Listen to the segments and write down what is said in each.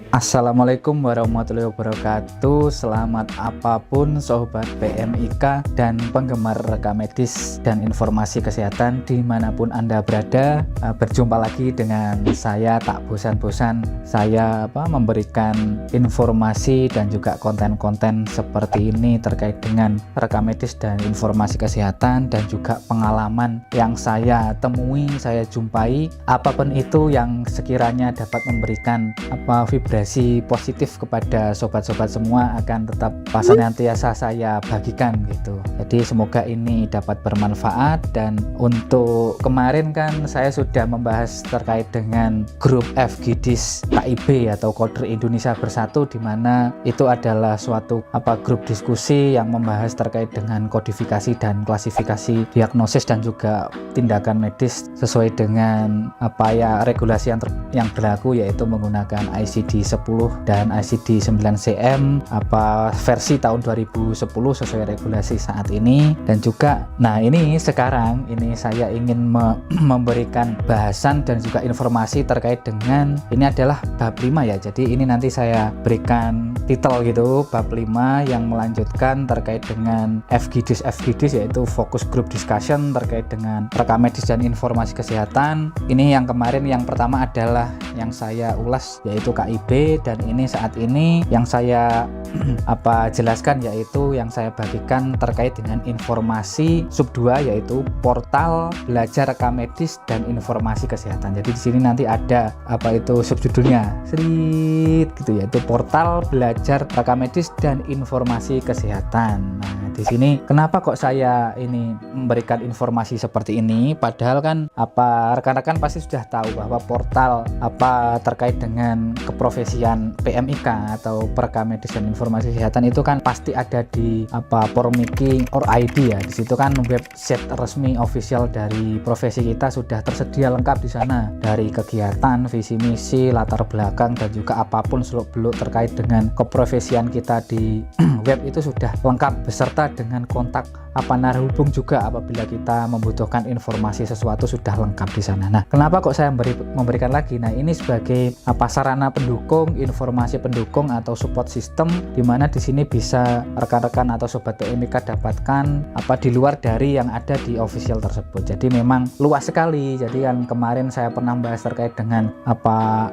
Assalamualaikum warahmatullahi wabarakatuh. Selamat apapun sobat PMIK dan penggemar rekam medis dan informasi kesehatan dimanapun Anda berada. Berjumpa lagi dengan saya, tak bosan-bosan saya memberikan informasi dan juga konten-konten seperti ini terkait dengan rekam medis dan informasi kesehatan, dan juga pengalaman yang saya temui, saya jumpai, apapun itu yang sekiranya dapat memberikan vibrasi positif kepada sobat-sobat semua akan tetap senantiasa saya bagikan gitu. Jadi semoga ini dapat bermanfaat. Dan untuk kemarin kan saya sudah membahas terkait dengan grup FGDIS KIB atau Coder Indonesia Bersatu, di mana itu adalah suatu grup diskusi yang membahas terkait dengan kodifikasi dan klasifikasi diagnosis dan juga tindakan medis sesuai dengan regulasi yang berlaku, yaitu menggunakan ICD 10 dan ICD 9 CM versi tahun 2010 sesuai regulasi saat ini. Dan juga ini sekarang ini saya ingin memberikan bahasan dan juga informasi terkait dengan ini adalah bab 5 ya. Jadi ini nanti saya berikan titel gitu, bab 5 yang melanjutkan terkait dengan FGDIS yaitu Focus Group Discussion terkait dengan rekam medis dan informasi kesehatan. Ini yang kemarin yang pertama adalah yang saya ulas yaitu KIB, dan ini saat ini yang saya jelaskan yaitu yang saya bagikan terkait dengan informasi sub 2 yaitu portal belajar rekam medis dan informasi kesehatan. Jadi di sini nanti ada subjudulnya gitu, yaitu portal belajar rekam medis dan informasi kesehatan. Nah, di sini kenapa kok saya ini memberikan informasi seperti ini, padahal kan rekan-rekan pasti sudah tahu bahwa portal terkait dengan keprofesian PMIK atau perekam medis dan informasi kesehatan itu kan pasti ada di Pormiki.id ya. Di situ kan website resmi official dari profesi kita sudah tersedia lengkap di sana, dari kegiatan, visi misi, latar belakang, dan juga apapun seluk-beluk terkait dengan keprofesian kita di web itu sudah lengkap, beserta dengan kontak narahubung juga apabila kita membutuhkan informasi sesuatu sudah lengkap di sana. Nah, kenapa kok saya memberikan lagi? Nah, ini sebagai sarana pendukung, informasi pendukung atau support system, di mana di sini bisa rekan-rekan atau sobat PMIK dapatkan di luar dari yang ada di official tersebut. Jadi memang luas sekali. Jadi yang kemarin saya pernah bahas terkait dengan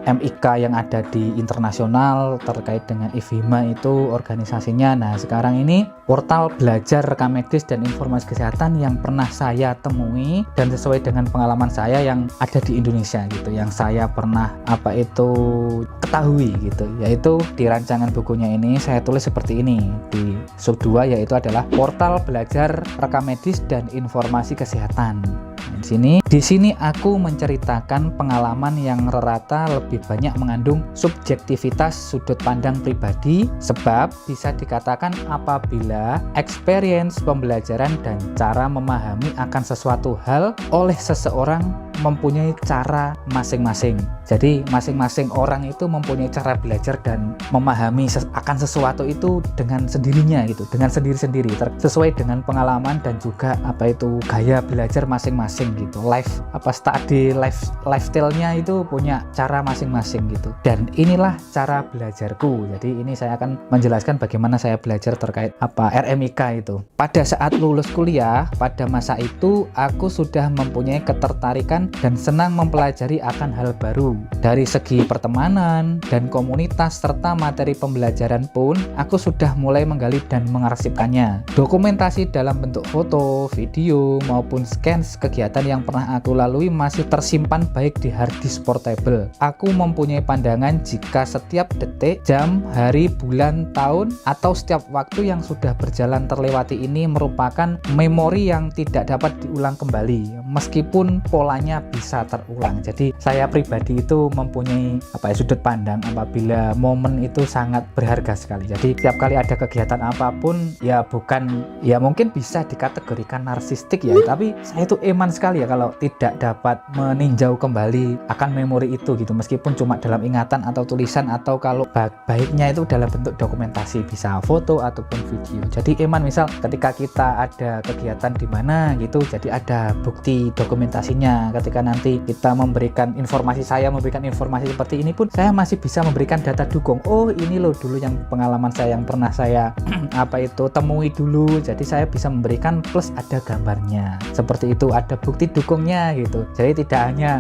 MIK yang ada di internasional terkait dengan IFHIMA itu organisasinya. Nah, sekarang ini portal belajar rekam medis dan informasi kesehatan yang pernah saya temui dan sesuai dengan pengalaman saya yang ada di Indonesia gitu, yang saya pernah ketahui gitu, yaitu di rancangan bukunya ini saya tulis seperti ini di sub 2, yaitu adalah portal belajar rekam medis dan informasi kesehatan. Di sini aku menceritakan pengalaman yang rata lebih banyak mengandung subjektivitas sudut pandang pribadi, sebab bisa dikatakan apabila experience pembelajaran dan cara memahami akan sesuatu hal oleh seseorang mempunyai cara masing-masing. Jadi masing-masing orang itu mempunyai cara belajar dan memahami akan sesuatu itu dengan sendirinya gitu, dengan sendiri-sendiri, sesuai dengan pengalaman dan juga gaya belajar masing-masing gitu. Lifestyle-nya itu punya cara masing-masing gitu. Dan inilah cara belajarku. Jadi ini saya akan menjelaskan bagaimana saya belajar terkait RMIK itu. Pada saat lulus kuliah, pada masa itu aku sudah mempunyai ketertarikan dan senang mempelajari akan hal baru. Dari segi pertemanan dan komunitas serta materi pembelajaran pun aku sudah mulai menggali dan mengarsipkannya. Dokumentasi dalam bentuk foto, video maupun scans kegiatan yang pernah aku lalui masih tersimpan baik di hard disk portable. Aku mempunyai pandangan jika setiap detik, jam, hari, bulan, tahun atau setiap waktu yang sudah berjalan terlewati ini merupakan memori yang tidak dapat diulang kembali meskipun polanya bisa terulang. Jadi saya pribadi itu mempunyai sudut pandang apabila momen itu sangat berharga sekali. Jadi tiap kali ada kegiatan apapun mungkin bisa dikategorikan narsistik ya, tapi saya itu eman sekali sekali ya kalau tidak dapat meninjau kembali akan memori itu gitu, meskipun cuma dalam ingatan atau tulisan, atau kalau baiknya itu dalam bentuk dokumentasi, bisa foto ataupun video. Jadi Eman misal ketika kita ada kegiatan di mana gitu, jadi ada bukti dokumentasinya. Ketika nanti kita memberikan informasi, saya memberikan informasi seperti ini pun, saya masih bisa memberikan data dukung. Oh ini loh dulu yang pengalaman saya yang pernah saya temui dulu, jadi saya bisa memberikan plus ada gambarnya seperti itu, ada bukti dukungnya gitu. Jadi tidak hanya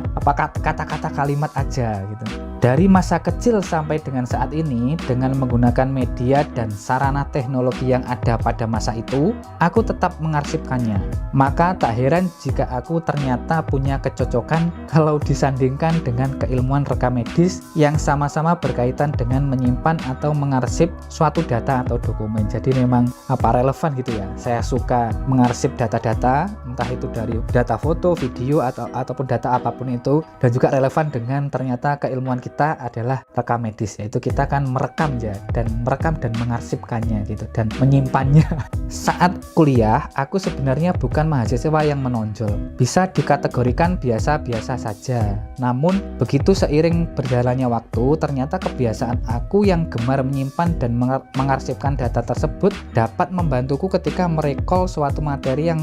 kata-kata kalimat aja gitu. Dari masa kecil sampai dengan saat ini, dengan menggunakan media dan sarana teknologi yang ada pada masa itu, aku tetap mengarsipkannya. Maka tak heran jika aku ternyata punya kecocokan kalau disandingkan dengan keilmuan rekam medis yang sama-sama berkaitan dengan menyimpan atau mengarsip suatu data atau dokumen. Jadi memang relevan gitu ya. Saya suka mengarsip data-data, entah itu dari data foto, video, ataupun data apapun itu, dan juga relevan dengan ternyata keilmuan kita adalah rekam medis, yaitu kita kan merekam dan mengarsipkannya gitu dan menyimpannya. Saat kuliah, aku sebenarnya bukan mahasiswa yang menonjol, bisa dikategorikan biasa-biasa saja. Namun begitu seiring berjalannya waktu, ternyata kebiasaan aku yang gemar menyimpan dan mengarsipkan data tersebut dapat membantuku ketika merekol suatu materi yang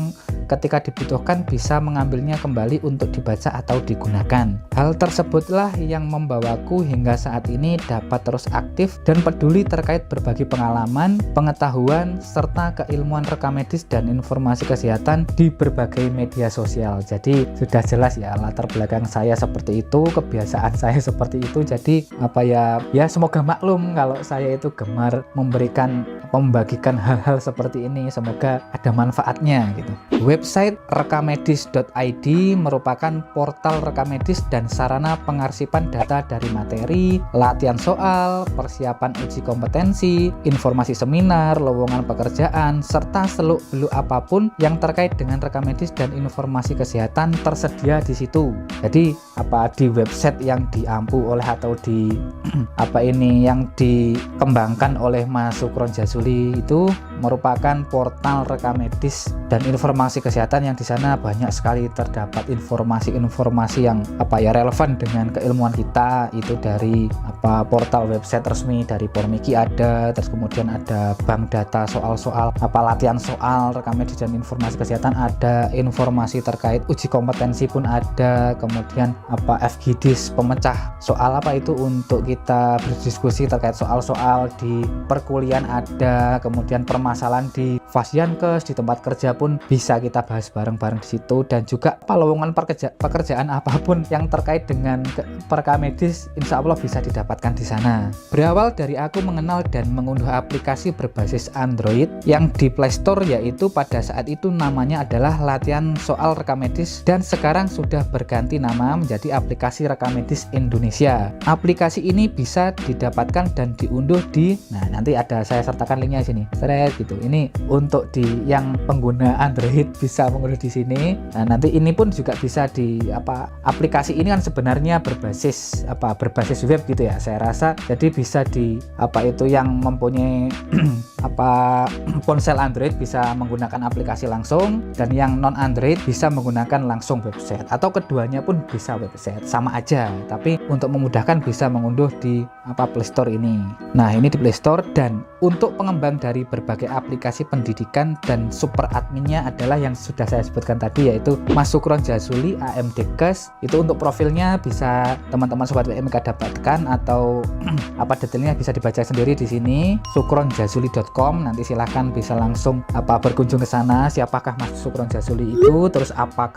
ketika dibutuhkan bisa mengambilnya kembali untuk dibaca atau digunakan. Hal tersebutlah yang membawaku hingga saat ini dapat terus aktif dan peduli terkait berbagi pengalaman, pengetahuan, serta keilmuan rekam medis dan informasi kesehatan di berbagai media sosial. Jadi sudah jelas ya latar belakang saya seperti itu, kebiasaan saya seperti itu. Jadi ya semoga maklum kalau saya itu gemar membagikan hal-hal seperti ini, semoga ada manfaatnya gitu. Website rekamedis.id merupakan portal rekam medis dan sarana pengarsipan data dari materi, latihan soal, persiapan uji kompetensi, informasi seminar, lowongan pekerjaan, serta seluk-beluk apapun yang terkait dengan rekam medis dan informasi kesehatan tersedia di situ. Jadi di website yang diampu oleh atau yang dikembangkan oleh Mas Sukron Jazuli itu merupakan portal rekam medis dan informasi kesehatan yang di sana banyak sekali terdapat informasi-informasi yang relevan dengan keilmuan kita. Itu dari portal website resmi dari Pormiki ada, terus kemudian ada bank data soal-soal latihan soal rekam medis dan informasi kesehatan ada, informasi terkait uji kompetensi pun ada, kemudian FGDis pemecah soal itu untuk kita berdiskusi terkait soal-soal di perkuliahan ada, kemudian permasalahan di Fasiankes, di tempat kerja pun bisa kita bahas bareng-bareng di situ, dan juga lowongan pekerjaan apapun yang terkait dengan rekam medis insya Allah bisa didapatkan di sana. Berawal dari aku mengenal dan mengunduh aplikasi berbasis Android yang di Play Store, yaitu pada saat itu namanya adalah Latihan Soal Rekam Medis, dan sekarang sudah berganti nama menjadi aplikasi Rekam Medis Indonesia. Aplikasi ini bisa didapatkan dan diunduh nanti ada saya sertakan linknya di sini. Gitu. Ini untuk yang pengguna Android bisa mengunduh di sini. Nah, nanti ini pun juga bisa aplikasi ini kan sebenarnya berbasis web gitu ya. Saya rasa jadi bisa yang mempunyai ponsel Android bisa menggunakan aplikasi langsung, dan yang non Android bisa menggunakan langsung website, atau keduanya pun bisa website, sama aja. Tapi untuk memudahkan bisa mengunduh di Play Store ini. Nah, ini di Play Store, dan untuk pengembang dari berbagai aplikasi pendidikan dan super adminnya adalah yang sudah saya sebutkan tadi, yaitu Mas Sukron Jazuli AMDkes. Itu untuk profilnya bisa teman-teman sobat PMIK dapatkan, atau detailnya bisa dibaca sendiri di sini sukronjazuli.com. Nanti silahkan bisa langsung berkunjung ke sana, siapakah Mas Sukron Jazuli itu, terus apa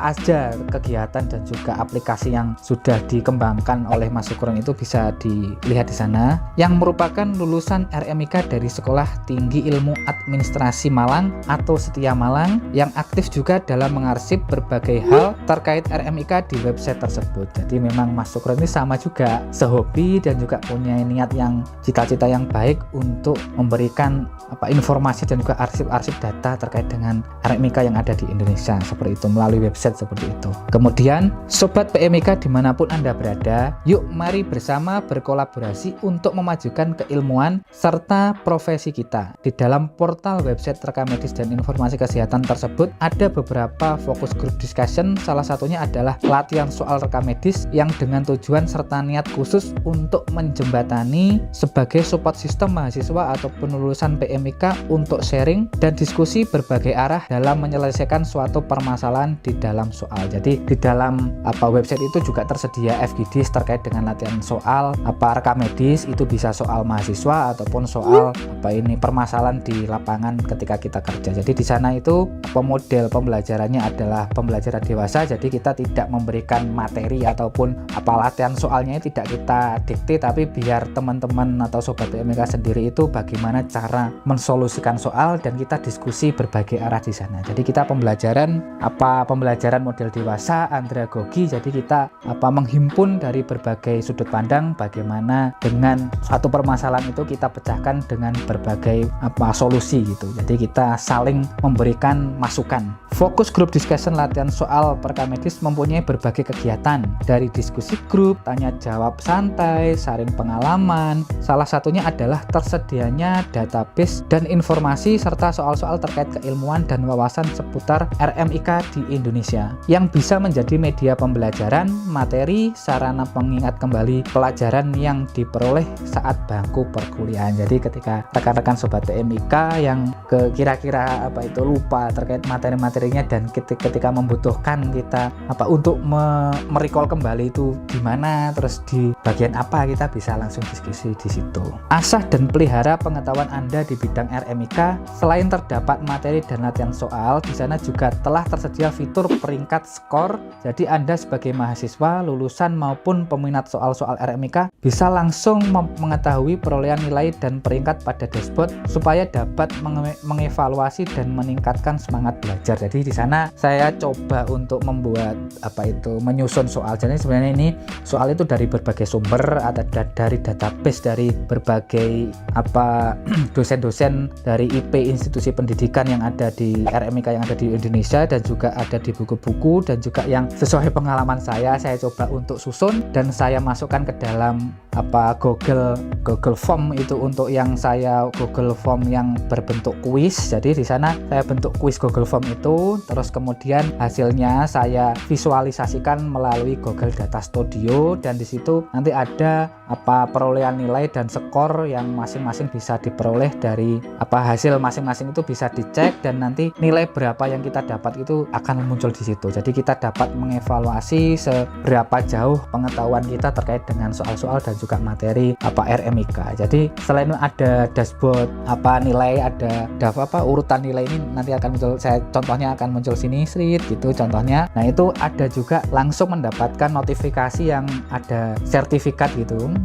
aja kegiatan dan juga aplikasi yang sudah dikembangkan oleh Mas Sukron itu bisa dilihat di sana. Yang merupakan lulusan RMIK dari Sekolah Tinggi Ilmu Administrasi Malang atau Setia Malang, yang aktif juga dalam mengarsip berbagai hal terkait RMIK di website tersebut. Jadi memang Mas Sukron ini sama juga sehobi dan juga punya niat cita-cita yang baik untuk memberi memberikan informasi dan juga arsip-arsip data terkait dengan RMIK yang ada di Indonesia seperti itu, melalui website seperti itu. Kemudian Sobat PMIK dimanapun Anda berada, yuk mari bersama berkolaborasi untuk memajukan keilmuan serta profesi kita. Di dalam portal website Rekam Medis dan Informasi Kesehatan tersebut ada beberapa fokus group discussion, salah satunya adalah latihan soal rekam medis yang dengan tujuan serta niat khusus untuk menjembatani sebagai support sistem mahasiswa ataupun lulusan PMIK untuk sharing dan diskusi berbagai arah dalam menyelesaikan suatu permasalahan di dalam soal. Jadi di dalam website itu juga tersedia FGD terkait dengan latihan soal rekam medis, itu bisa soal mahasiswa ataupun soal permasalahan di lapangan ketika kita kerja. Jadi di sana itu model pembelajarannya adalah pembelajaran dewasa, jadi kita tidak memberikan materi ataupun latihan soalnya tidak kita dikte, tapi biar teman-teman atau Sobat PMIK sendiri itu bagaimana cara mensolusikan soal dan kita diskusi berbagai arah di sana. Jadi kita pembelajaran model dewasa andragogi, jadi kita menghimpun dari berbagai sudut pandang bagaimana dengan suatu permasalahan itu kita pecahkan dengan berbagai solusi gitu. Jadi kita saling memberikan masukan. Fokus grup discussion latihan soal rekam medis mempunyai berbagai kegiatan, dari diskusi grup, tanya jawab santai, sharing pengalaman. Salah satunya adalah tersedianya database dan informasi serta soal-soal terkait keilmuan dan wawasan seputar RMIK di Indonesia yang bisa menjadi media pembelajaran, materi, sarana pengingat kembali pelajaran yang diperoleh saat bangku perkuliahan. Jadi ketika rekan-rekan Sobat PMIK yang kira-kira lupa terkait materi-materinya dan ketika membutuhkan kita untuk merecall kembali itu di mana, terus di bagian apa, kita bisa langsung diskusi di situ. Asah dan pelihara pengetahuan Anda di bidang RMIK. Selain terdapat materi dan latihan soal, di sana juga telah tersedia fitur peringkat skor. Jadi Anda sebagai mahasiswa, lulusan maupun peminat soal-soal RMIK bisa langsung mengetahui perolehan nilai dan peringkat pada dashboard supaya dapat mengevaluasi dan meningkatkan semangat belajar. Jadi di sana saya coba untuk membuat menyusun soal. Jadi sebenarnya ini soal itu dari berbagai sumber, ada dari database dari berbagai dosen-dosen dari IP institusi pendidikan yang ada di RMIK yang ada di Indonesia, dan juga ada di buku-buku, dan juga yang sesuai pengalaman saya coba untuk susun dan saya masukkan ke dalam Google Form itu untuk yang saya Google Form yang berbentuk kuis. Jadi di sana saya bentuk kuis Google Form itu, terus kemudian hasilnya saya visualisasikan melalui Google Data Studio, dan di situ nanti ada perolehan nilai dan skor yang masing-masing bisa diperoleh dari hasil masing-masing itu bisa dicek, dan nanti nilai berapa yang kita dapat itu akan muncul di situ. Jadi kita dapat mengevaluasi seberapa jauh pengetahuan kita terkait dengan soal-soal dan juga materi RMIK. Jadi selain ada dashboard nilai, ada urutan nilai ini nanti akan muncul, saya contohnya akan muncul sini gitu contohnya. Nah itu ada juga langsung mendapatkan notifikasi yang ada sertifikat gitu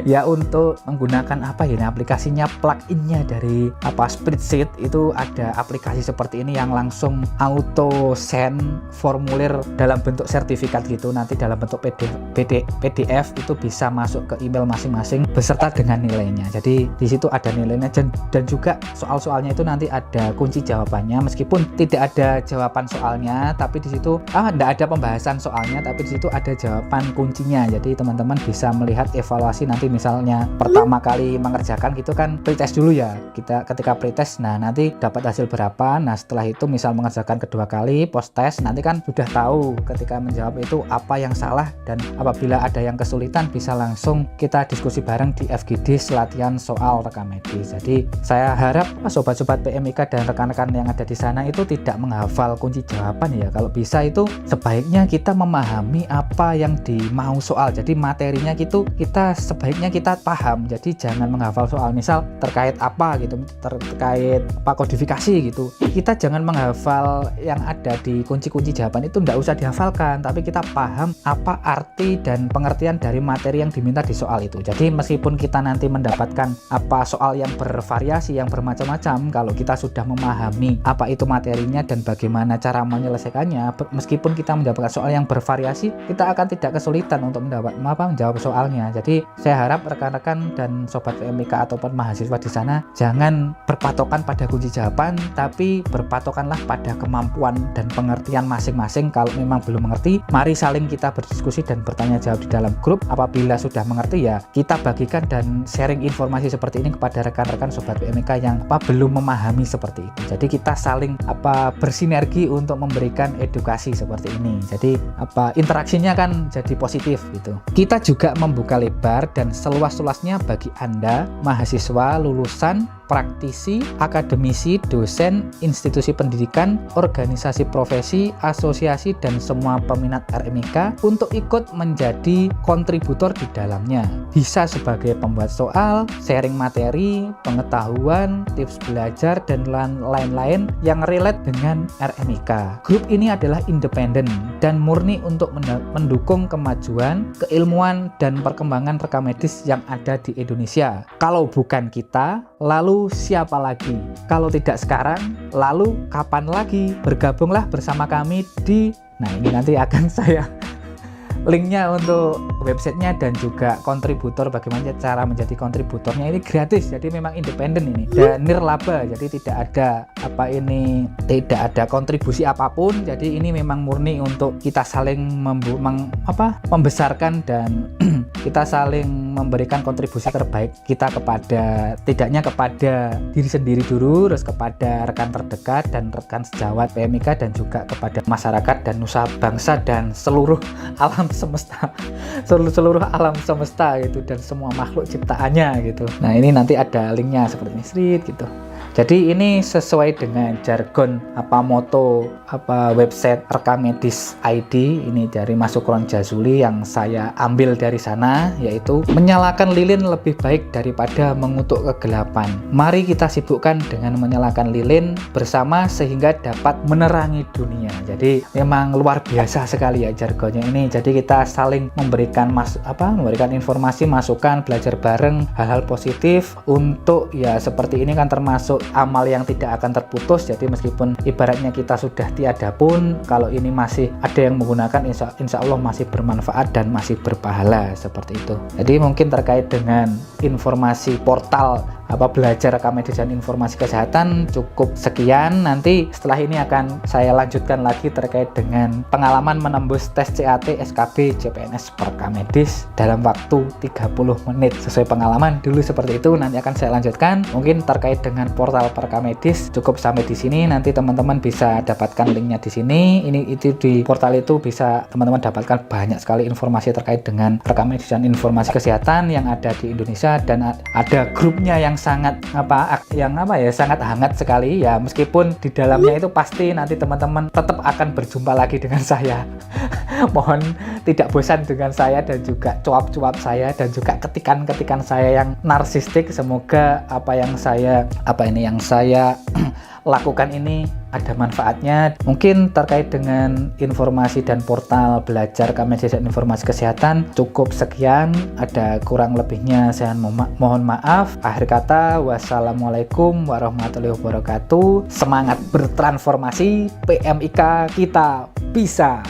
ya untuk menggunakan aplikasinya, pluginnya dari spreadsheet itu ada aplikasi seperti ini yang langsung auto send formulir dalam bentuk sertifikat gitu, nanti dalam bentuk PDF itu bisa masuk ke email masing-masing beserta dengan nilainya. Jadi di situ ada nilainya, dan juga soal-soalnya itu nanti ada kunci jawabannya, meskipun tidak ada jawaban soalnya, tapi di situ tidak ada pembahasan soalnya, tapi di situ ada jawaban kuncinya. Jadi teman-teman bisa melihat evaluasi nanti, misalnya pertama kali mengerjakan gitu kan pretest dulu ya, kita ketika pretest nanti dapat hasil berapa. Nah setelah itu misal mengerjakan kedua kali post test, nanti kan sudah tahu ketika menjawab itu apa yang salah, dan apabila ada yang kesulitan bisa langsung kita diskusi bareng di FGD latihan soal rekam medis. Jadi saya harap sobat-sobat PMIK dan rekan-rekan yang ada di sana itu tidak menghafal kunci jawaban ya. Kalau bisa itu sebaiknya kita memahami apa yang dimau soal. Jadi materinya gitu kita sebaiknya kita paham. Jadi jangan menghafal soal misal terkait terkait kodifikasi gitu. Kita jangan menghafal yang ada di kunci-kunci jawaban itu, tidak usah dihafalkan, tapi kita paham apa arti dan pengertian dari materi yang diminta di soal itu. Jadi meskipun kita nanti mendapatkan soal yang bervariasi, yang bermacam-macam, kalau kita sudah memahami apa itu materinya dan bagaimana cara menyelesaikannya, meskipun kita mendapatkan soal yang bervariasi, kita akan tidak kesulitan untuk menjawab soalnya. Jadi saya Saya harap rekan-rekan dan sobat PMIK ataupun mahasiswa di sana jangan berpatokan pada kunci jawaban, tapi berpatokanlah pada kemampuan dan pengertian masing-masing. Kalau memang belum mengerti, mari saling kita berdiskusi dan bertanya jawab di dalam grup. Apabila sudah mengerti, ya kita bagikan dan sharing informasi seperti ini kepada rekan-rekan sobat PMIK yang belum memahami seperti itu. Jadi kita saling bersinergi untuk memberikan edukasi seperti ini. Jadi interaksinya kan jadi positif gitu. Kita juga membuka lebar dan seluas-luasnya bagi Anda mahasiswa, lulusan, praktisi, akademisi, dosen, institusi pendidikan, organisasi profesi, asosiasi, dan semua peminat RMIK untuk ikut menjadi kontributor di dalamnya. Bisa sebagai pembuat soal, sharing materi, pengetahuan, tips belajar, dan lain-lain yang relate dengan RMIK. Grup ini adalah independen dan murni untuk mendukung kemajuan, keilmuan, dan perkembangan rekam medis yang ada di Indonesia. Kalau bukan kita, lalu siapa lagi? Kalau tidak sekarang, lalu kapan lagi? Bergabunglah bersama kami di... Nah, ini nanti akan saya linknya untuk websitenya dan juga kontributor, bagaimana cara menjadi kontributornya. Ini gratis, jadi memang independen ini dan nirlaba, jadi tidak ada tidak ada kontribusi apapun. Jadi ini memang murni untuk kita saling membesarkan dan kita saling memberikan kontribusi terbaik kita tidaknya kepada diri sendiri dulu, terus kepada rekan terdekat dan rekan sejawat PMIK, dan juga kepada masyarakat dan nusa bangsa dan seluruh alam semesta, seluruh alam semesta gitu, dan semua makhluk ciptaannya gitu. Nah, ini nanti ada linknya seperti ini, street gitu. Jadi ini sesuai dengan jargon moto website Rekam Medis ID ini dari Mas Sukron Jazuli yang saya ambil dari sana, yaitu menyalakan lilin lebih baik daripada mengutuk kegelapan. Mari kita sibukkan dengan menyalakan lilin bersama sehingga dapat menerangi dunia. Jadi memang luar biasa sekali ya jargonnya ini. Jadi kita saling memberikan memberikan informasi, masukan, belajar bareng hal-hal positif untuk ya seperti ini kan termasuk amal yang tidak akan terputus. Jadi meskipun ibaratnya kita sudah tiada pun, kalau ini masih ada yang menggunakan, insya Allah masih bermanfaat dan masih berpahala seperti itu. Jadi mungkin terkait dengan informasi portal belajar rekam medis dan informasi kesehatan cukup sekian. Nanti setelah ini akan saya lanjutkan lagi terkait dengan pengalaman menembus tes CAT SKB CPNS Rekam Medis dalam waktu 30 menit sesuai pengalaman dulu seperti itu. Nanti akan saya lanjutkan. Mungkin terkait dengan portal Rekam Medis cukup sampai di sini. Nanti teman-teman bisa dapatkan linknya di sini. Itu di portal itu bisa teman-teman dapatkan banyak sekali informasi terkait dengan rekam medis dan informasi kesehatan yang ada di Indonesia, dan ada grupnya yang sangat sangat hangat sekali ya. Meskipun di dalamnya itu pasti nanti teman-teman tetap akan berjumpa lagi dengan saya. Mohon tidak bosan dengan saya dan juga cuap-cuap saya dan juga ketikan-ketikan saya yang narsistik. Semoga apa yang saya lakukan ini ada manfaatnya. Mungkin terkait dengan informasi dan portal belajar rekam medis dan informasi kesehatan cukup sekian. Ada kurang lebihnya saya mohon maaf. Akhir kata, wassalamualaikum warahmatullahi wabarakatuh. Semangat bertransformasi, PMIK kita bisa.